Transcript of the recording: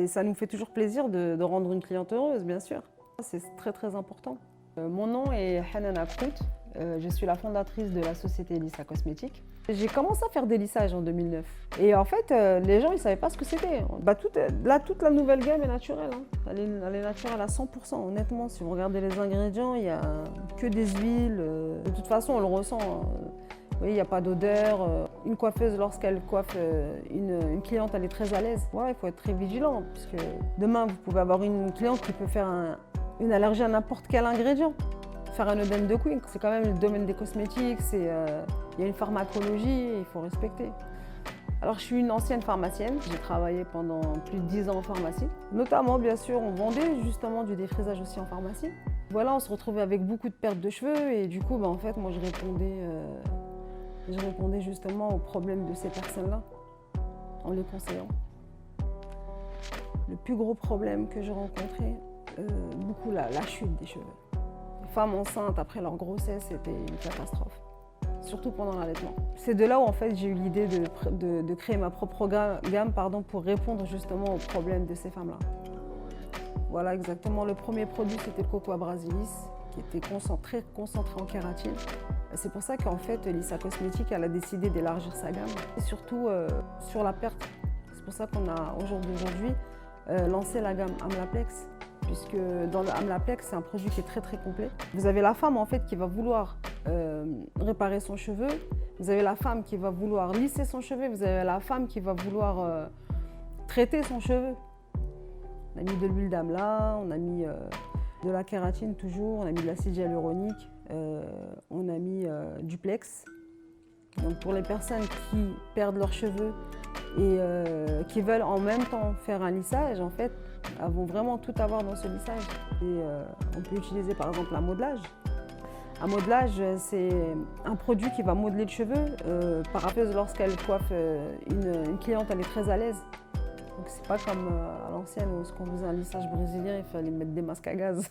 Ça nous fait toujours plaisir de rendre une cliente heureuse, bien sûr. C'est très très important. Mon nom est Hanan Aprout. Je suis la fondatrice de la société Lissa Cosmétiques. J'ai commencé à faire des lissages en 2009. Et en fait, les gens, ils ne savaient pas ce que c'était. Toute la nouvelle gamme est naturelle. Elle est naturelle à 100%. Honnêtement, si vous regardez les ingrédients, il n'y a que des huiles. De toute façon, on le ressent. Oui, il n'y a pas d'odeur. Une coiffeuse, lorsqu'elle coiffe une cliente, elle est très à l'aise. Ouais, il faut être très vigilant, parce que demain, vous pouvez avoir une cliente qui peut faire une allergie à n'importe quel ingrédient. Faire un œdème de couille, c'est quand même le domaine des cosmétiques, il y a une pharmacologie, il faut respecter. Alors je suis une ancienne pharmacienne, j'ai travaillé pendant plus de 10 ans en pharmacie. Notamment, bien sûr, on vendait justement du défrisage aussi en pharmacie. Voilà, on se retrouvait avec beaucoup de pertes de cheveux et du coup, en fait, moi je répondais justement aux problèmes de ces personnes-là, en les conseillant. Le plus gros problème que j'ai rencontré, beaucoup la chute des cheveux. Les femmes enceintes après leur grossesse, c'était une catastrophe, surtout pendant l'allaitement. C'est de là où en fait j'ai eu l'idée de créer ma propre gamme pour répondre justement aux problèmes de ces femmes-là. Voilà exactement, le premier produit c'était le Cocoa Brasilis, qui était concentré en kératine. C'est pour ça qu'en fait Lissa Cosmétiques elle a décidé d'élargir sa gamme, et surtout sur la perte. C'est pour ça qu'on a aujourd'hui lancé la gamme Amlaplex, puisque dans le Amlaplex, c'est un produit qui est très très complet. Vous avez la femme en fait qui va vouloir réparer son cheveu, vous avez la femme qui va vouloir lisser son cheveu, vous avez la femme qui va vouloir traiter son cheveu. On a mis de l'huile d'amla, on a mis de la kératine toujours, on a mis de l'acide hyaluronique, on a mis du Plex. Donc pour les personnes qui perdent leurs cheveux et qui veulent en même temps faire un lissage, en fait, elles vont vraiment tout avoir dans ce lissage. Et, on peut utiliser par exemple un modelage. Un modelage, c'est un produit qui va modeler le cheveu. Par exemple, lorsqu'elle coiffe une cliente, elle est très à l'aise. Donc c'est pas comme à l'ancienne où, quand on faisait un lissage brésilien, il fallait mettre des masques à gaz.